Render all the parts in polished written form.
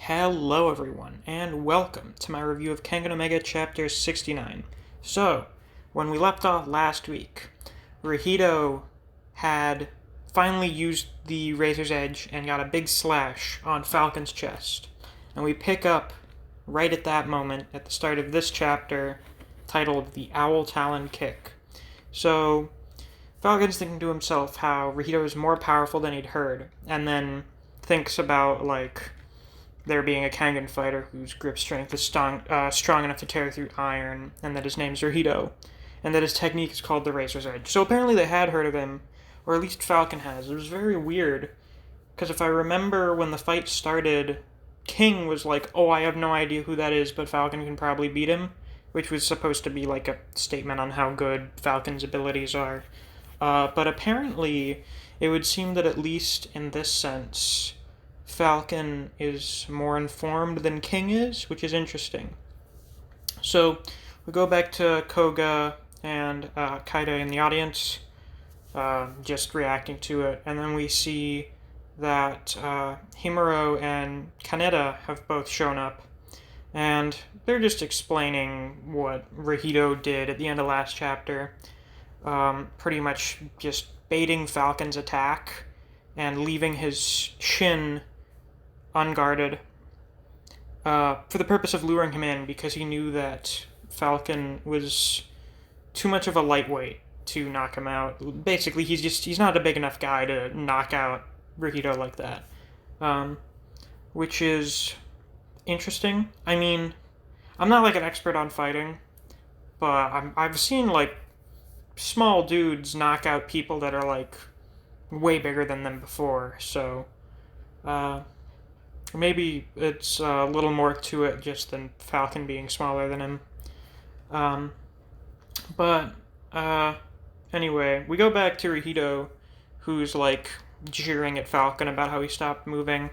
Hello everyone, and welcome to my review of Kengan Omega Chapter 69. So, when we left off last week, Rahido had finally used the Razor's Edge and got a big slash on Falcon's chest. And we pick up right at that moment, at the start of this chapter, titled The Owl Talon Kick. So, Falcon's thinking to himself how Rahido is more powerful than he'd heard, and then thinks about, there being a Kengan fighter whose grip strength is strong enough to tear through iron, and that his name's Rahido, and that his technique is called the Razor's Edge. So apparently they had heard of him, or at least Falcon has. It was very weird, because if I remember when the fight started, King was like, oh, I have no idea who that is, but Falcon can probably beat him, which was supposed to be like a statement on how good Falcon's abilities are. But apparently, it would seem that at least in this sense, Falcon is more informed than King is, which is interesting. So we go back to Koga and Kaida in the audience, just reacting to it, and then we see that Himuro and Kaneda have both shown up, and they're just explaining what Rahido did at the end of last chapter, pretty much just baiting Falcon's attack and leaving his shin unguarded, for the purpose of luring him in, because he knew that Falcon was too much of a lightweight to knock him out. Basically, he's not a big enough guy to knock out Rahido like that, which is interesting. I mean, I'm not like an expert on fighting, but I've seen like small dudes knock out people that are like way bigger than them before, so maybe it's a little more to it just than Falcon being smaller than him. But anyway, we go back to Rahido, who's like jeering at Falcon about how he stopped moving.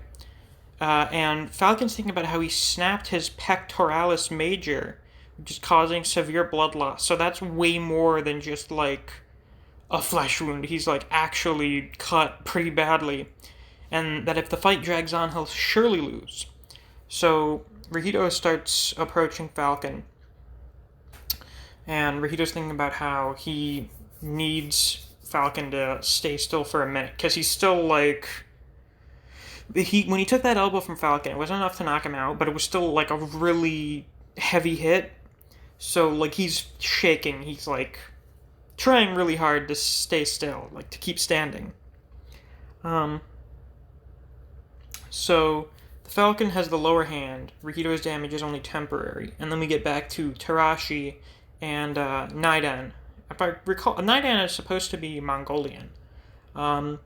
And Falcon's thinking about how he snapped his pectoralis major, which is causing severe blood loss. So that's way more than just like a flesh wound. He's like actually cut pretty badly. And that if the fight drags on, he'll surely lose. So Rahido starts approaching Falcon, and Rahido's thinking about how he needs Falcon to stay still for a minute, because he's still like, when he took that elbow from Falcon, it wasn't enough to knock him out, but it was still like a really heavy hit. So like he's shaking, he's like trying really hard to stay still, like to keep standing. So the Falcon has the lower hand. Rahido's damage is only temporary, and then we get back to Tarashi and Naidan. If I recall, Naidan is supposed to be Mongolian, but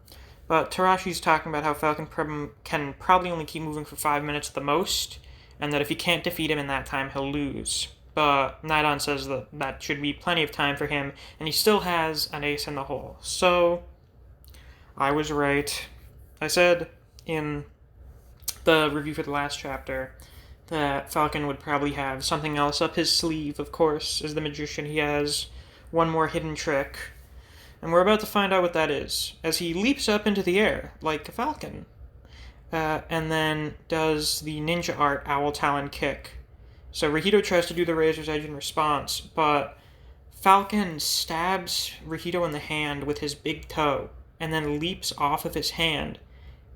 Tarashi's talking about how Falcon can probably only keep moving for 5 minutes at the most, and that if he can't defeat him in that time, he'll lose. But Naidan says that that should be plenty of time for him, and he still has an ace in the hole. So I was right. I said in the review for the last chapter that Falcon would probably have something else up his sleeve. Of course, as the magician, he has one more hidden trick, and we're about to find out what that is, as he leaps up into the air like a falcon, and then does the ninja art Owl Talon Kick. So Rahido tries to do the Razor's Edge in response, but Falcon stabs Rahido in the hand with his big toe, and then leaps off of his hand,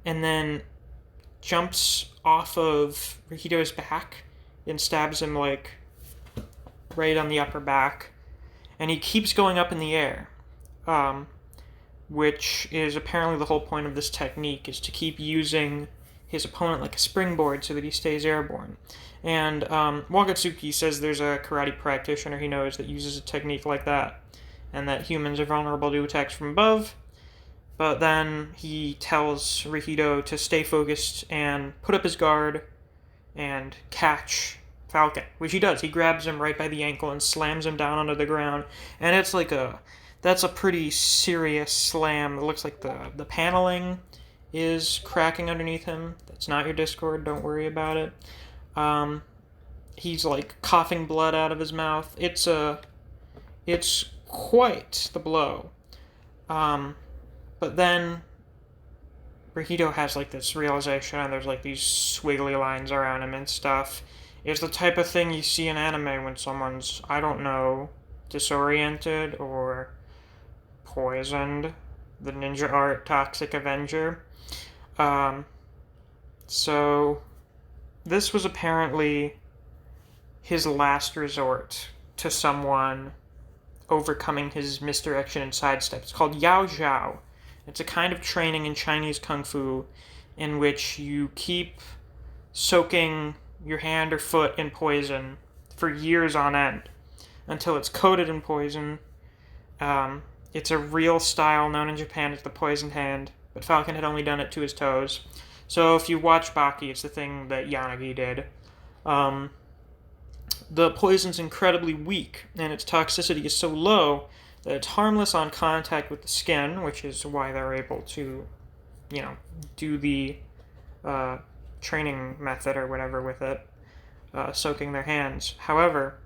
and then jumps off of Rahido's back and stabs him like right on the upper back, and he keeps going up in the air, which is apparently the whole point of this technique, is to keep using his opponent like a springboard so that he stays airborne. And Wagatsuki says there's a karate practitioner he knows that uses a technique like that, and that humans are vulnerable to attacks from above. But then he tells Rahido to stay focused and put up his guard and catch Falcon, which he does. He grabs him right by the ankle and slams him down onto the ground. And it's like that's a pretty serious slam. It looks like the paneling is cracking underneath him. That's not your Discord, don't worry about it. He's like coughing blood out of his mouth. It's quite the blow. But then Rahido has like this realization, and there's like these swiggly lines around him and stuff. It's the type of thing you see in anime when someone's, I don't know, disoriented or poisoned. The ninja art Toxic Avenger. So this was apparently his last resort to someone overcoming his misdirection and sidestep. It's called Yao Zhao. It's a kind of training in Chinese Kung Fu in which you keep soaking your hand or foot in poison for years on end until it's coated in poison. It's a real style known in Japan as the poisoned hand, but Falcon had only done it to his toes. So if you watch Baki, it's the thing that Yanagi did. The poison's incredibly weak, and its toxicity is so low that it's harmless on contact with the skin, which is why they're able to, do the training method or whatever with it, soaking their hands. However,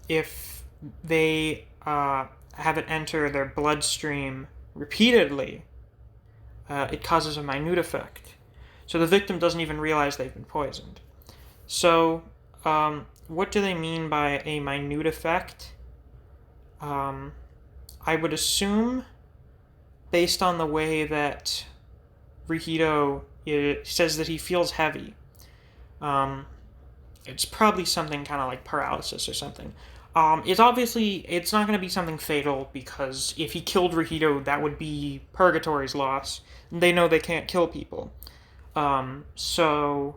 if they have it enter their bloodstream repeatedly, it causes a minute effect. So the victim doesn't even realize they've been poisoned. So, what do they mean by a minute effect? I would assume, based on the way that Rihido says that he feels heavy, it's probably something kind of like paralysis or something. It's not going to be something fatal, because if he killed Rihido, that would be Purgatory's loss. They know they can't kill people. So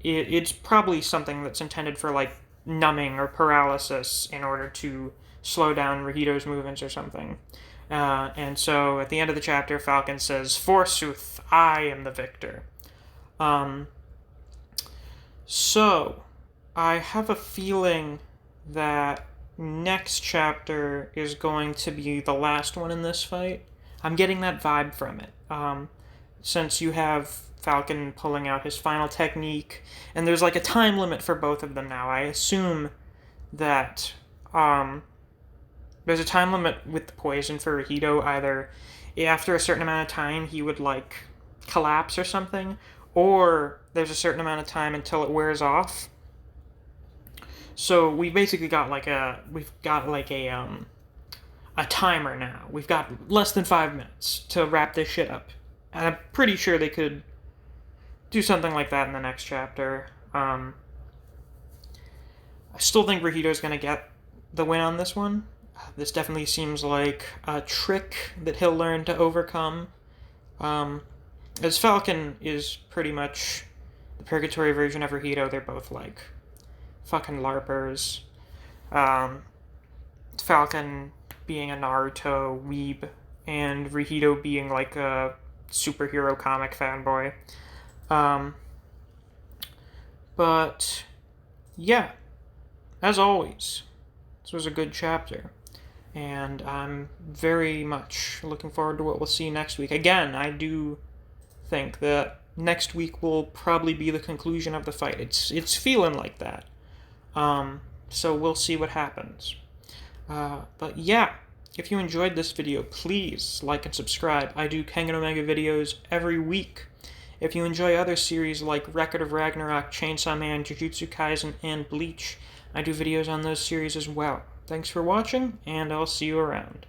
it's probably something that's intended for like numbing or paralysis in order to slow down Rahido's movements or something. And so at the end of the chapter, Falcon says, "Forsooth, I am the victor." So I have a feeling that next chapter is going to be the last one in this fight. I'm getting that vibe from it. Since you have Falcon pulling out his final technique, and there's like a time limit for both of them now. I assume that there's a time limit with the poison for Rahido. Either after a certain amount of time he would like collapse or something, or there's a certain amount of time until it wears off. So we basically got a timer now. We've got less than 5 minutes to wrap this shit up. And I'm pretty sure they could do something like that in the next chapter. I still think Rahido's going to get the win on this one. This definitely seems like a trick that he'll learn to overcome. As Falcon is pretty much the Purgatory version of Rahido, they're both like fucking LARPers. Falcon being a Naruto weeb, and Rahido being like a superhero comic fanboy. But yeah, as always, this was a good chapter, and I'm very much looking forward to what we'll see next week. Again, I do think that next week will probably be the conclusion of the fight. It's feeling like that. So we'll see what happens. But yeah, if you enjoyed this video, please like and subscribe. I do Kengan Omega videos every week. If you enjoy other series like Record of Ragnarok, Chainsaw Man, Jujutsu Kaisen, and Bleach, I do videos on those series as well. Thanks for watching, and I'll see you around.